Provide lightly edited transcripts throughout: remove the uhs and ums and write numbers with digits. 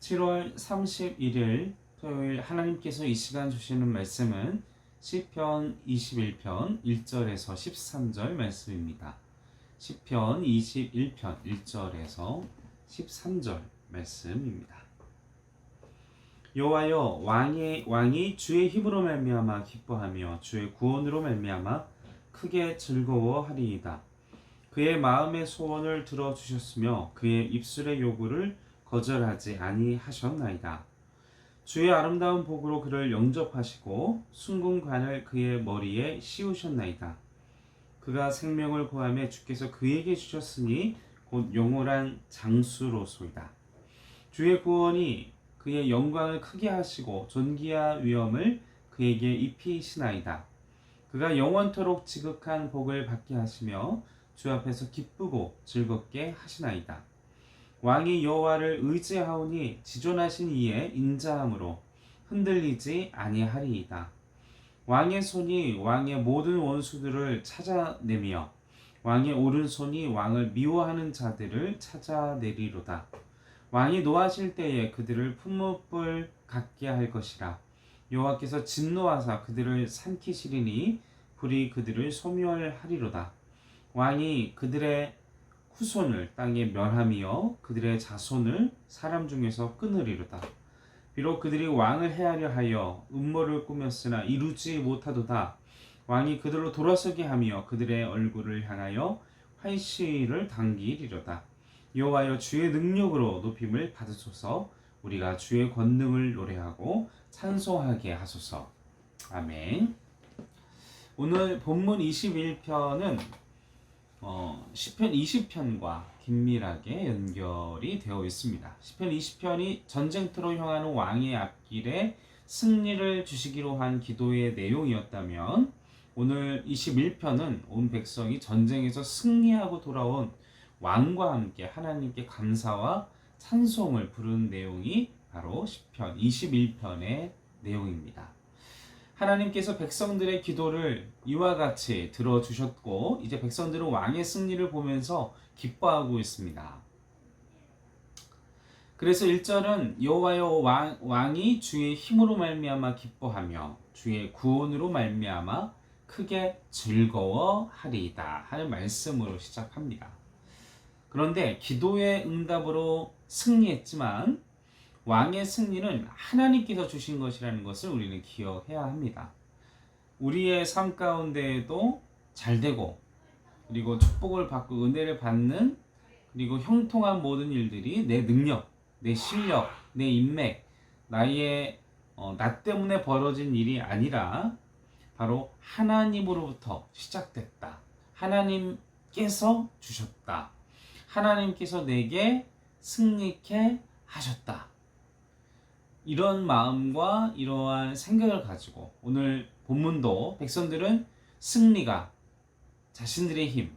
7월 31일 토요일 하나님께서 이 시간 주시는 말씀은 시편 21편 1절에서 13절 말씀입니다. 시편 21편 1절에서 13절 말씀입니다. 여호와여, 왕이 주의 힘으로 말미암아 기뻐하며 주의 구원으로 말미암아 크게 즐거워하리이다. 그의 마음의 소원을 들어주셨으며 그의 입술의 요구를 거절하지 아니하셨나이다. 주의 아름다운 복으로 그를 영접하시고 순금관을 그의 머리에 씌우셨나이다. 그가 생명을 구하며 주께서 그에게 주셨으니 곧 영원한 장수로소이다. 주의 구원이 그의 영광을 크게 하시고 존귀와 위엄을 그에게 입히시나이다. 그가 영원토록 지극한 복을 받게 하시며 주 앞에서 기쁘고 즐겁게 하시나이다. 왕이 여호와를 의지하오니 지존하신 이의 인자함으로 흔들리지 아니하리이다. 왕의 손이 왕의 모든 원수들을 찾아내며 왕의 오른손이 왕을 미워하는 자들을 찾아내리로다. 왕이 노하실 때에 그들을 풀무불 같게 할 것이라. 여호와께서 진노하사 그들을 삼키시리니 불이 그들을 소멸하리로다. 왕이 그들의 후손을 땅에 멸하며 그들의 자손을 사람 중에서 끊으리로다. 비록 그들이 왕을 해하려 하여 음모를 꾸몄으나 이루지 못하도다. 왕이 그들로 돌아서게 하며 그들의 얼굴을 향하여 활시를 당기리로다. 여호와여, 주의 능력으로 높임을 받으소서. 우리가 주의 권능을 노래하고 찬송하게 하소서. 아멘. 오늘 본문 21편은 시편 20편과 긴밀하게 연결이 되어 있습니다. 시편 20편이 전쟁터로 향하는 왕의 앞길에 승리를 주시기로 한 기도의 내용이었다면, 오늘 21편은 온 백성이 전쟁에서 승리하고 돌아온 왕과 함께 하나님께 감사와 찬송을 부르는 내용이 바로 시편 21편의 내용입니다. 하나님께서 백성들의 기도를 이와 같이 들어주셨고, 이제 백성들은 왕의 승리를 보면서 기뻐하고 있습니다. 그래서 1절은 여호와여, 왕이 주의 힘으로 말미암아 기뻐하며 주의 구원으로 말미암아 크게 즐거워하리이다 하는 말씀으로 시작합니다. 그런데 기도의 응답으로 승리했지만 왕의 승리는 하나님께서 주신 것이라는 것을 우리는 기억해야 합니다. 우리의 삶 가운데에도 잘되고, 그리고 축복을 받고 은혜를 받는, 그리고 형통한 모든 일들이 내 능력, 내 실력, 내 인맥, 나 때문에 벌어진 일이 아니라 바로 하나님으로부터 시작됐다. 하나님께서 주셨다. 하나님께서 내게 승리케 하셨다. 이런 마음과 이러한 생각을 가지고 오늘 본문도 백성들은 승리가 자신들의 힘,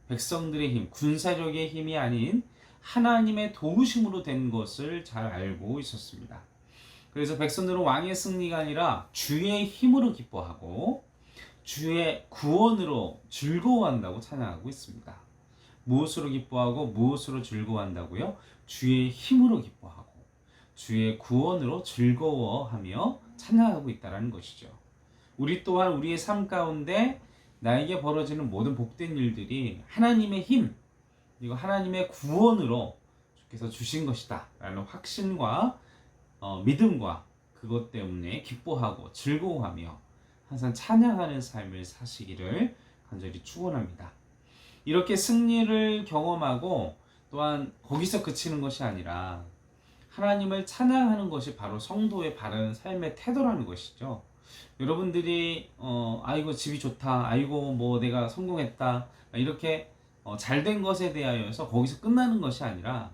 백성들의 힘, 군사력의 힘이 아닌 하나님의 도우심으로 된 것을 잘 알고 있었습니다. 그래서 백성들은 왕의 승리가 아니라 주의 힘으로 기뻐하고 주의 구원으로 즐거워한다고 찬양하고 있습니다. 무엇으로 기뻐하고 무엇으로 즐거워한다고요? 주의 힘으로 기뻐하고 주의 구원으로 즐거워하며 찬양하고 있다는 것이죠. 우리 또한 우리의 삶 가운데 나에게 벌어지는 모든 복된 일들이 하나님의 힘, 그리고 하나님의 구원으로 주께서 주신 것이다 라는 확신과 믿음과 그것 때문에 기뻐하고 즐거워하며 항상 찬양하는 삶을 사시기를 간절히 축원합니다. 이렇게 승리를 경험하고 또한 거기서 그치는 것이 아니라 하나님을 찬양하는 것이 바로 성도의 바른 삶의 태도라는 것이죠. 여러분들이 아이고 집이 좋다, 아이고 뭐 내가 성공했다, 이렇게 잘된 것에 대하여서 거기서 끝나는 것이 아니라,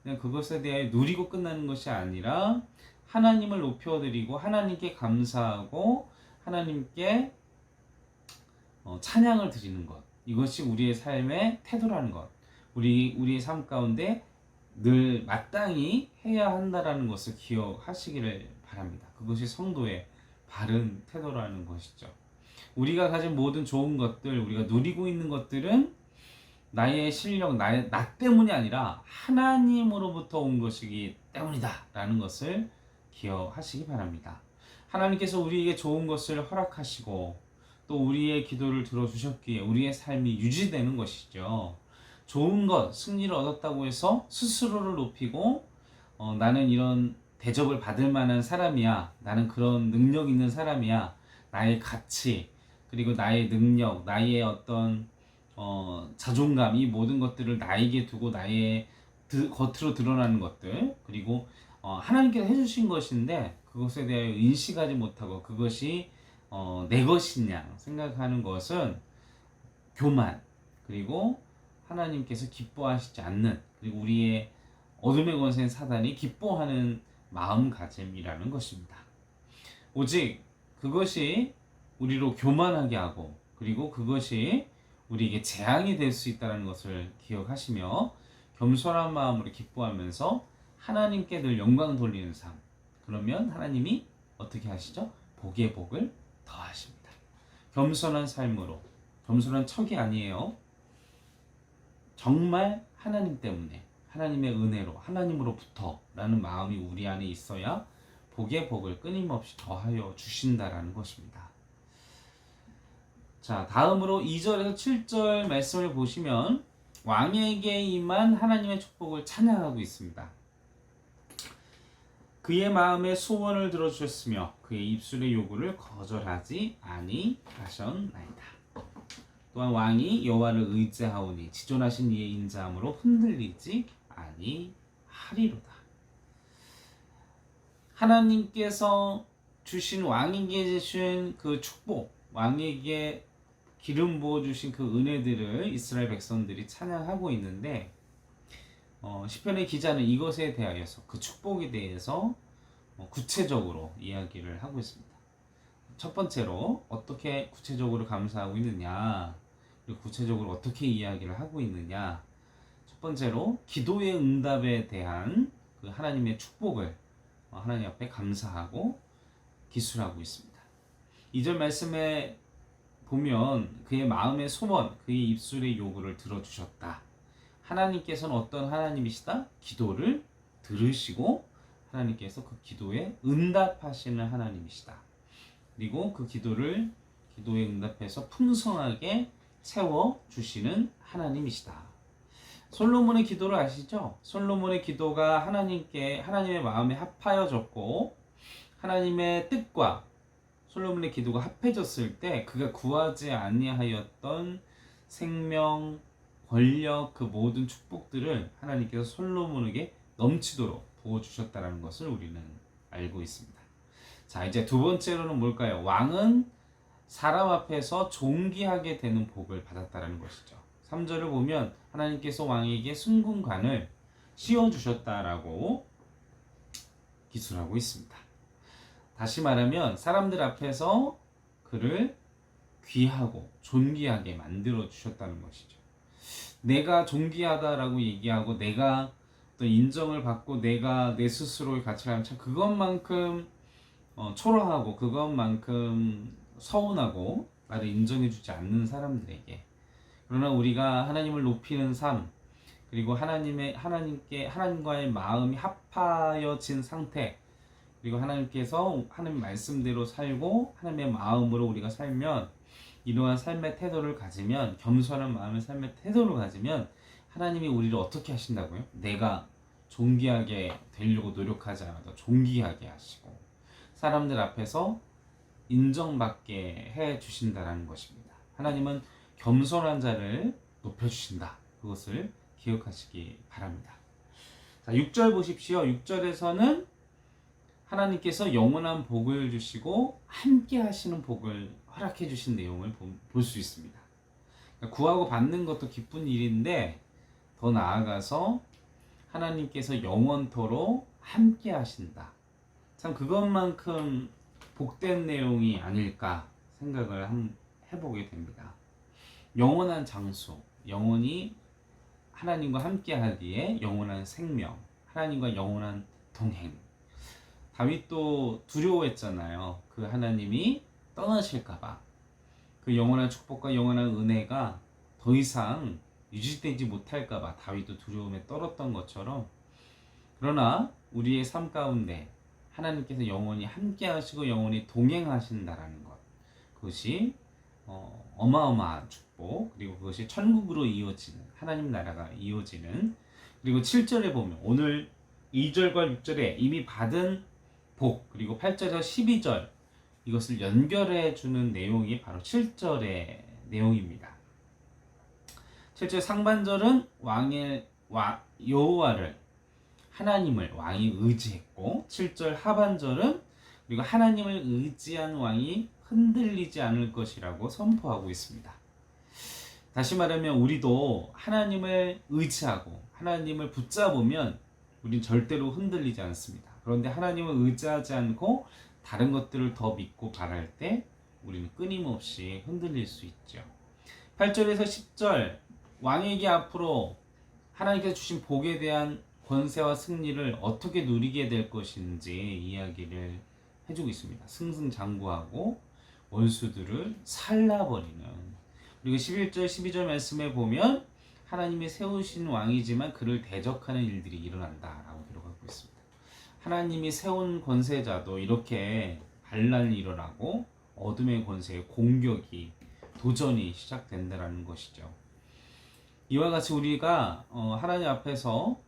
그냥 그것에 대하여 누리고 끝나는 것이 아니라 하나님을 높여드리고 하나님께 감사하고 하나님께 찬양을 드리는 것, 이것이 우리의 삶의 태도라는 것, 우리의 삶 가운데 늘 마땅히 해야 한다라는 것을 기억하시기를 바랍니다. 그것이 성도의 바른 태도라는 것이죠. 우리가 가진 모든 좋은 것들, 우리가 누리고 있는 것들은 나의 실력, 나 때문이 아니라 하나님으로부터 온 것이기 때문이다 라는 것을 기억하시기 바랍니다. 하나님께서 우리에게 좋은 것을 허락하시고 또 우리의 기도를 들어주셨기에 우리의 삶이 유지되는 것이죠. 좋은 것, 승리를 얻었다고 해서 스스로를 높이고 나는 이런 대접을 받을 만한 사람이야, 나는 그런 능력 있는 사람이야, 나의 가치 그리고 나의 능력, 나의 어떤 자존감, 이 모든 것들을 나에게 두고 나의 겉으로 드러나는 것들, 그리고 하나님께서 해주신 것인데 그것에 대하여 인식하지 못하고 그것이 내 것이냐 생각하는 것은 교만, 그리고 하나님께서 기뻐하시지 않는, 그리고 우리의 어둠의 권세인 사단이 기뻐하는 마음가짐이라는 것입니다. 오직 그것이 우리로 교만하게 하고 그리고 그것이 우리에게 재앙이 될 수 있다는 것을 기억하시며 겸손한 마음으로 기뻐하면서 하나님께 늘 영광 돌리는 삶, 그러면 하나님이 어떻게 하시죠? 복의 복을 더하십니다. 겸손한 삶으로, 겸손한 척이 아니에요. 정말 하나님 때문에, 하나님의 은혜로, 하나님으로부터 라는 마음이 우리 안에 있어야 복의 복을 끊임없이 더하여 주신다라는 것입니다. 자, 다음으로 2절에서 7절 말씀을 보시면 왕에게 임한 하나님의 축복을 찬양하고 있습니다. 그의 마음의 소원을 들어주셨으며 그의 입술의 요구를 거절하지 아니하셨나이다. 또한 왕이 여호와를 의지하오니 지존하신 이의 인자함으로 흔들리지 아니하리로다. 하나님께서 주신, 왕에게 주신 그 축복, 왕에게 기름 부어주신 그 은혜들을 이스라엘 백성들이 찬양하고 있는데 시편의 기자는 이것에 대하여서, 그 축복에 대해서 구체적으로 이야기를 하고 있습니다. 첫 번째로 어떻게 구체적으로 감사하고 있느냐, 그리고 구체적으로 어떻게 이야기를 하고 있느냐. 첫 번째로 기도의 응답에 대한 그 하나님의 축복을 하나님 앞에 감사하고 기술하고 있습니다. 2절 말씀에 보면 그의 마음의 소원, 그의 입술의 요구를 들어주셨다. 하나님께서는 어떤 하나님이시다? 기도를 들으시고 하나님께서 그 기도에 응답하시는 하나님이시다. 그리고 그 기도에 응답해서 풍성하게 채워주시는 하나님이시다. 솔로몬의 기도를 아시죠? 솔로몬의 기도가 하나님의 마음에 합하여졌고 하나님의 뜻과 솔로몬의 기도가 합해졌을 때 그가 구하지 아니하였던 생명, 권력, 그 모든 축복들을 하나님께서 솔로몬에게 넘치도록 부어주셨다는 것을 우리는 알고 있습니다. 자, 이제 두 번째로는 뭘까요? 왕은 사람 앞에서 존귀하게 되는 복을 받았다는 것이죠. 3절을 보면 하나님께서 왕에게 순금관을 씌워주셨다라고 기술하고 있습니다. 다시 말하면 사람들 앞에서 그를 귀하고 존귀하게 만들어 주셨다는 것이죠. 내가 존귀하다라고 얘기하고 내가 또 인정을 받고 내가 내 스스로의 가치를 하면 참 그것만큼 초라하고 그것만큼 서운하고 나를 인정해주지 않는 사람들에게, 그러나 우리가 하나님을 높이는 삶, 그리고 하나님과의 마음이 합하여진 상태, 그리고 하나님께서 하나님 말씀대로 살고 하나님의 마음으로 우리가 살면, 이러한 삶의 태도를 가지면, 겸손한 마음의 삶의 태도를 가지면 하나님이 우리를 어떻게 하신다고요? 내가 존귀하게 되려고 노력하지 않아도 존귀하게 하시고 사람들 앞에서 인정받게 해 주신다는 것입니다. 하나님은 겸손한 자를 높여주신다. 그것을 기억하시기 바랍니다. 자, 6절 보십시오. 6절에서는 하나님께서 영원한 복을 주시고 함께 하시는 복을 허락해 주신 내용을 볼 수 있습니다. 그러니까 구하고 받는 것도 기쁜 일인데 더 나아가서 하나님께서 영원토록 함께 하신다. 참 그것만큼 복된 내용이 아닐까 생각을 해보게 됩니다. 영원한 장소, 영원히 하나님과 함께 하기에 영원한 생명, 하나님과 영원한 동행. 다윗도 두려워했잖아요. 그 하나님이 떠나실까봐. 그 영원한 축복과 영원한 은혜가 더 이상 유지되지 못할까봐 다윗도 두려움에 떨었던 것처럼, 그러나 우리의 삶 가운데 하나님께서 영원히 함께 하시고 영원히 동행하신다라는 것, 그것이 어마어마한 축복, 그리고 그것이 천국으로 이어지는, 하나님 나라가 이어지는, 그리고 7절에 보면 오늘 2절과 6절에 이미 받은 복, 그리고 8절에서 12절 이것을 연결해 주는 내용이 바로 7절의 내용입니다. 7절 상반절은 여호와를, 하나님을 왕이 의지했고, 7절 하반절은 그리고 하나님을 의지한 왕이 흔들리지 않을 것이라고 선포하고 있습니다. 다시 말하면 우리도 하나님을 의지하고 하나님을 붙잡으면 우린 절대로 흔들리지 않습니다. 그런데 하나님을 의지하지 않고 다른 것들을 더 믿고 바랄 때 우리는 끊임없이 흔들릴 수 있죠. 8절에서 10절 왕에게 앞으로 하나님께서 주신 복에 대한 권세와 승리를 어떻게 누리게 될 것인지 이야기를 해주고 있습니다. 승승장구하고 원수들을 살라버리는. 그리고 11절 12절 말씀에 보면 하나님이 세우신 왕이지만 그를 대적하는 일들이 일어난다라고 기록하고 있습니다. 하나님이 세운 권세자도 이렇게 반란이 일어나고 어둠의 권세의 공격이, 도전이 시작된다라는 것이죠. 이와 같이 우리가 하나님 앞에서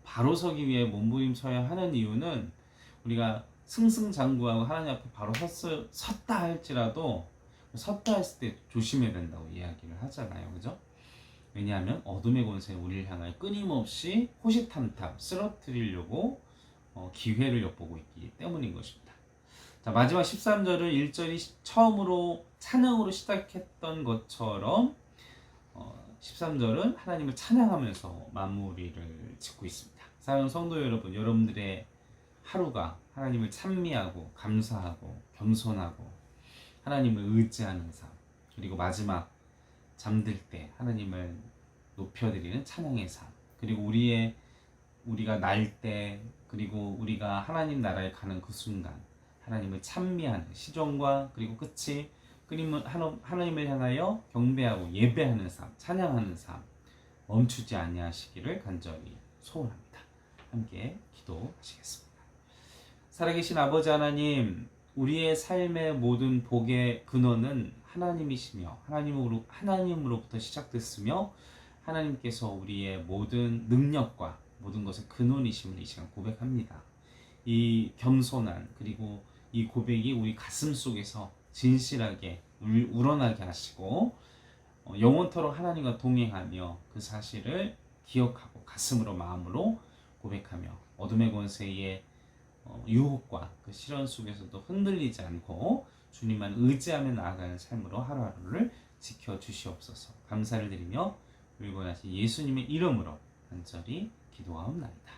바로 서기 위해 몸부림서야 하는 이유는, 우리가 승승장구하고 하나님 앞에 바로 섰다 할지라도 섰다 했을 때 조심해야 된다고 이야기를 하잖아요. 그죠? 왜냐하면 어둠의 권세는 우리를 향하여 끊임없이 호시탐탐 쓰러뜨리려고 기회를 엿보고 있기 때문인 것입니다. 자, 마지막 13절은 1절이 처음으로 찬양으로 시작했던 것처럼 13절은 하나님을 찬양하면서 마무리를 짓고 있습니다. 사랑하는 성도 여러분, 여러분들의 하루가 하나님을 찬미하고 감사하고 겸손하고 하나님을 의지하는 삶, 그리고 마지막 잠들 때 하나님을 높여드리는 찬양의 삶, 그리고 우리가 날 때, 그리고 우리가 하나님 나라에 가는 그 순간 하나님을 찬미하는 시종과 그리고 끝이 끊임없이 하나님을 향하여 경배하고 예배하는 삶, 찬양하는 삶 멈추지 아니하시기를 간절히 소원합니다. 함께 기도하시겠습니다. 살아계신 아버지 하나님, 우리의 삶의 모든 복의 근원은 하나님이시며 하나님으로부터 시작됐으며 하나님께서 우리의 모든 능력과 모든 것의 근원이심을 이 시간 고백합니다. 이 겸손한, 그리고 이 고백이 우리 가슴 속에서 진실하게 우러나게 하시고 영원토록 하나님과 동행하며 그 사실을 기억하고 가슴으로 마음으로 고백하며 어둠의 권세의 유혹과 그 시련 속에서도 흔들리지 않고 주님만 의지하며 나아가는 삶으로 하루하루를 지켜주시옵소서. 감사를 드리며 울고나신 예수님의 이름으로 간절히 기도하옵나이다.